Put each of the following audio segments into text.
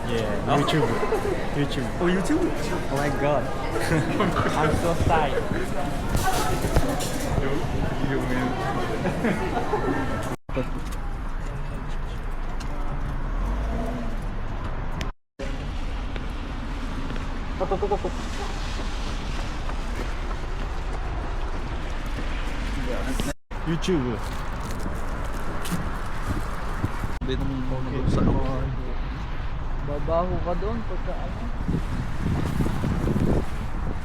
Yeah, YouTube. YouTube. Oh, YouTube? Oh my god. I'm so shy. You man. YouTube. Hindi naman mo Okay, sa babaho ka doon pagka ano.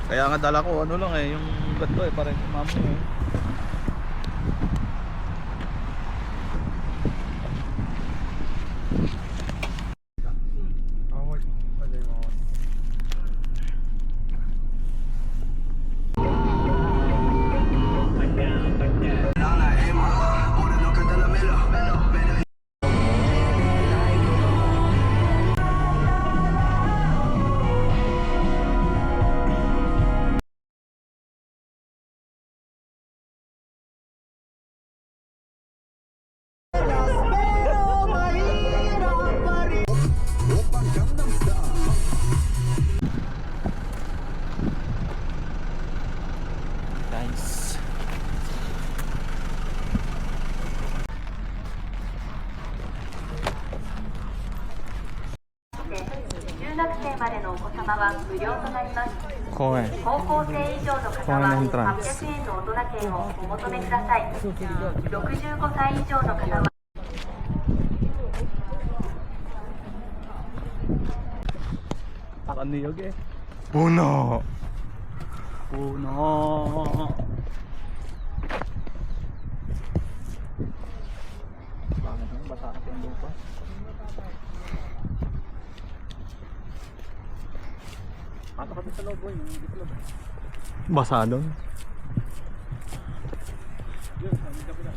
Kaya nga dala ko ano lang yung ganito parang mamo Nice. Koen. 高校生以上の方は800円の大人券をお求めください。65歳以上の方は Akan niyog Puno. Puno. Bakit naman basa ka yung lupa? Pasok kami sa loob boy, hindi sa loob. Basa doon. Yun, kami kapila.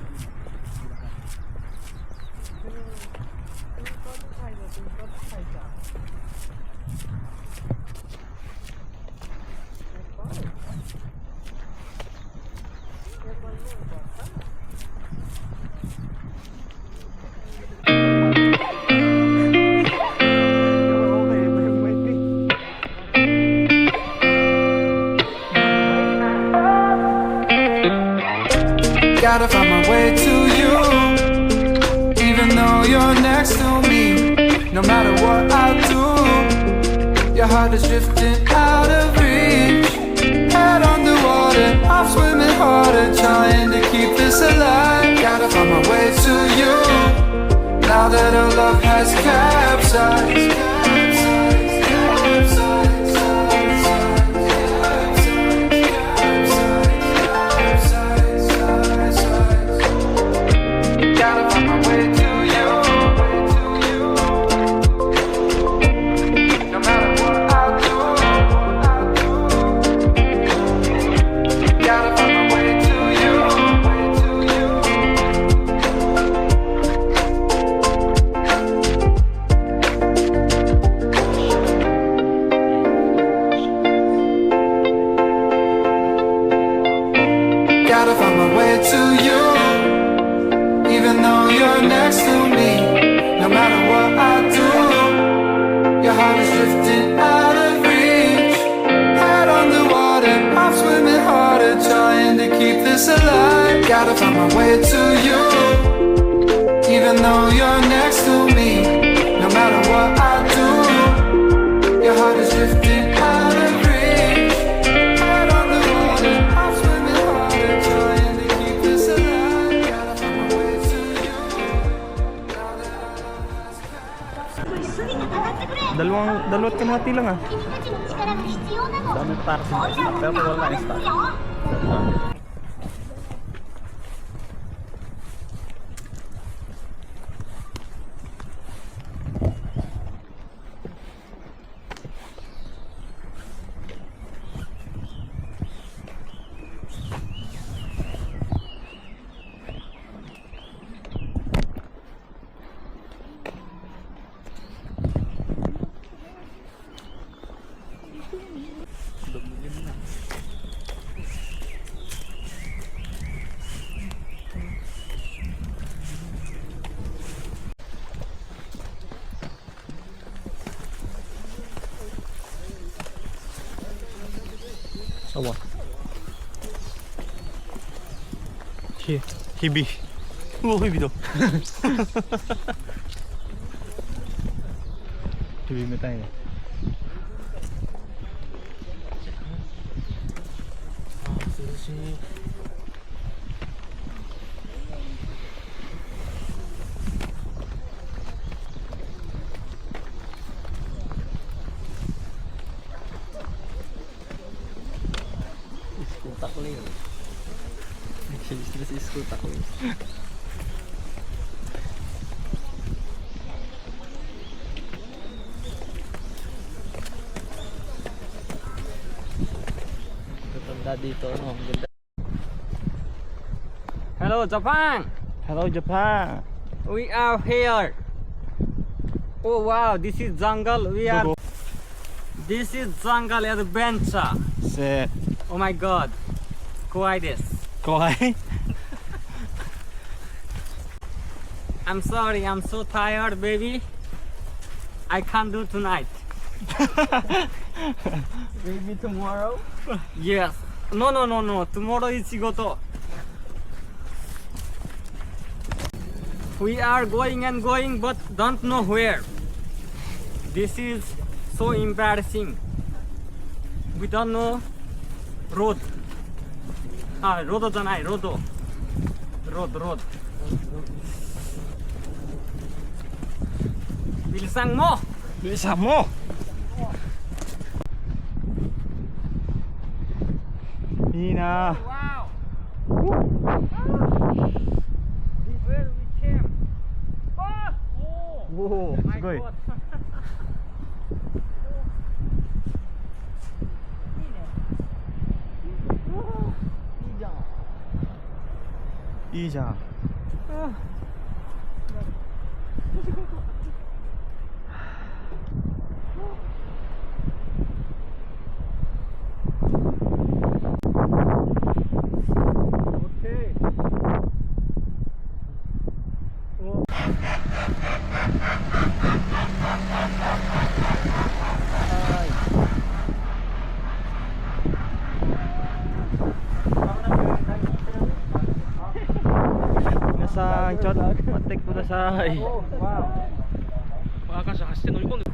Gotta find my way to you, even though you're next to me. No matter what I do, your heart is drifting out of reach. Head underwater, I'm swimming harder, trying to keep this alive. Gotta find my way to you, now that our love has capsized. Gotta find my way to you, no matter what I do. Gotta find my way to you. Gotta find my way to you, even though you're next to me. No matter what I do, your heart is drifting out of reach. Head on the water, I'm swimming harder, trying to keep this alive. Gotta find my way to you, even though you're next to me. No matter what I do, your heart is drifting out of reach. Head on the water, I'm swimming harder, trying to keep this alive. Gotta find my way to you, now that our love has passed. Dalawat kalahati lang ah. 君たちの力が必要なの。 Dami para sa mga pero wala na start. Awa. Hibi. Oh, hibi to. Hibi mo tayo. Dito, no? Ganda. Hello, Japan! Hello, Japan. We are here. Oh wow, this is jungle. This is jungle adventure. Set. Oh my god. Kawaii desu. Kawaii. I'm sorry, I'm so tired, baby. I can't do tonight. Maybe tomorrow? Yes. No. Tomorrow is shigoto. We are going and going, but don't know where. This is so embarrassing. We don't know road. Road じゃない、road. Road. Bilisan mo! Bilisan mo! Hina. Wow! This where we came. Whoa, My sugoi. God.いいじゃん。さん、ちょっと待ってください。赤車走って乗り込んで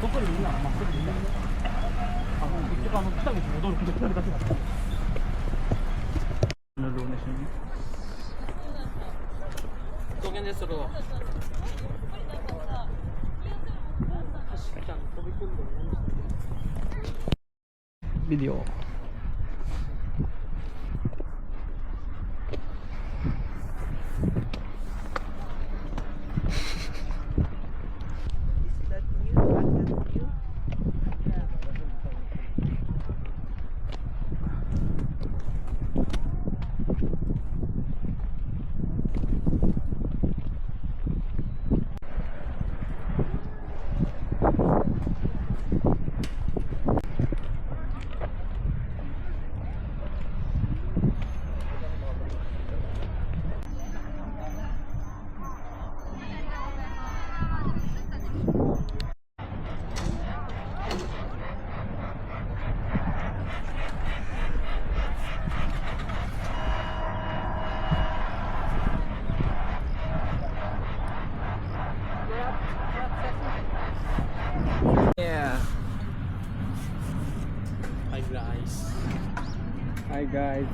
どこにいるならまっすぐでいいんだけど、結局来た道戻ることになるだけだから。동현 데스로 비디오. Yeah. Hi guys.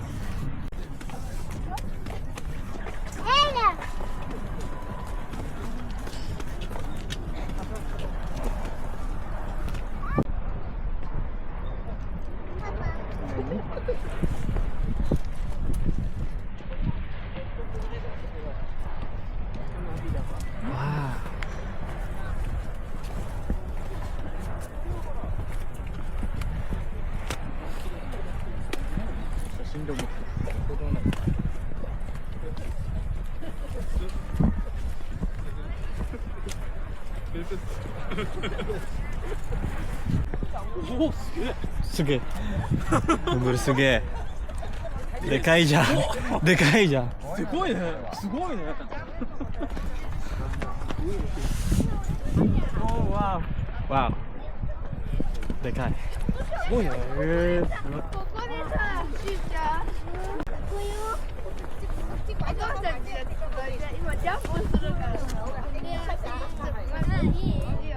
で思っておお、すげえ。すげえ。これすげえ。でかいじゃん。でかいじゃん。すごいね。すごいね。おー、わわお。でかい。すごいね。ここでさ、しーちゃん。こうよ。お母さんちだって今ジャンプするから。いいよ。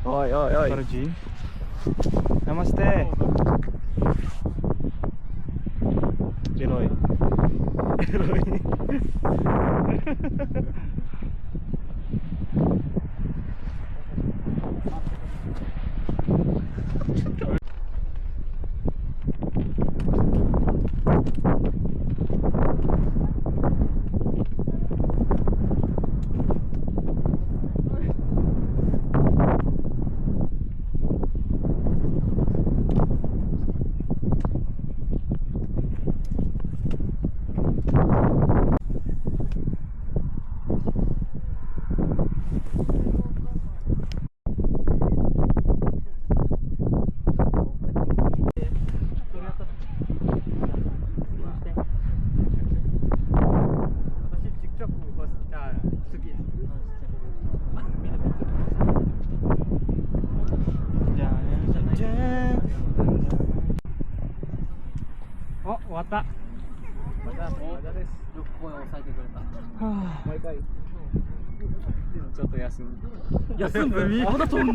Oi, oi, oi. Paraji. Namaste. Eroy. Eroy. 어, 왔다. 맞아, 맞아です。よく声を抑えてくれた。はあ毎回。ちょっと休み。休みまだとんの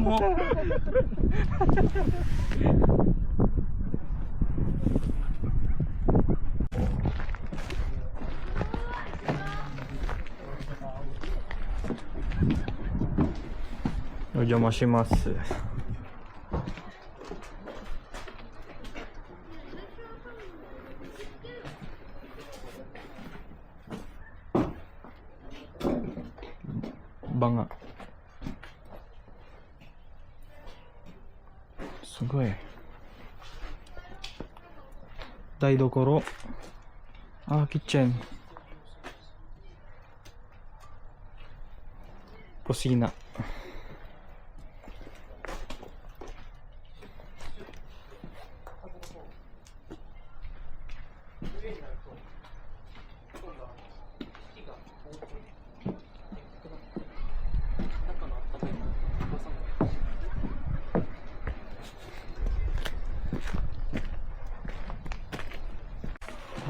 お邪魔します。バンガすごい。台所、キッチン。kusina.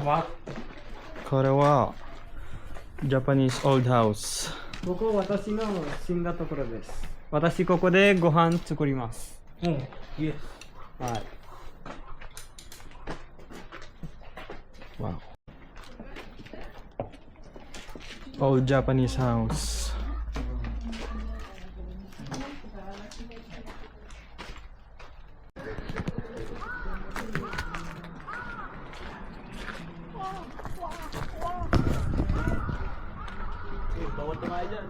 What? これは Japanese old house。ここ私の死んだところです。私ここでご飯作ります。うん、イエス。はい。Wow. Old Japanese house. Bawat na nga dyan.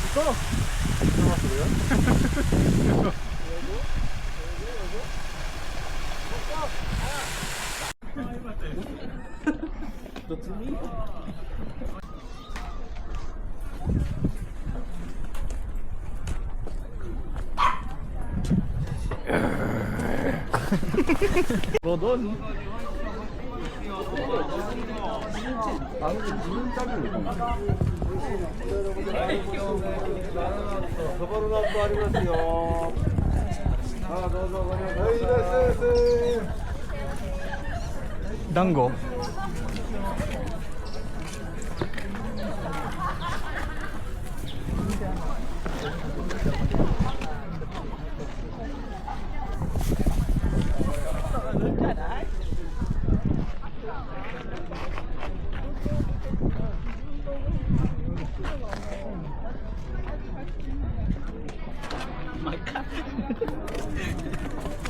Ito! Namas mo yun? Tatsumi? Rodon. Dango.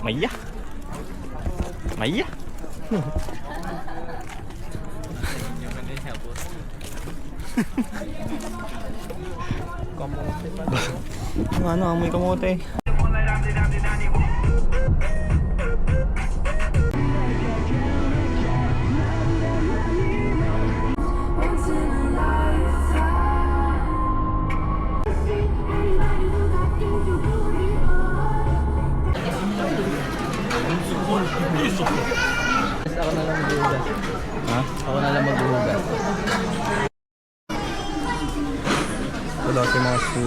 Mày á. Mày á. Ano, amoy kamote. Ako na lang maghuhugas. Ha? Ako na lang maghuhugas. Itadakimasu.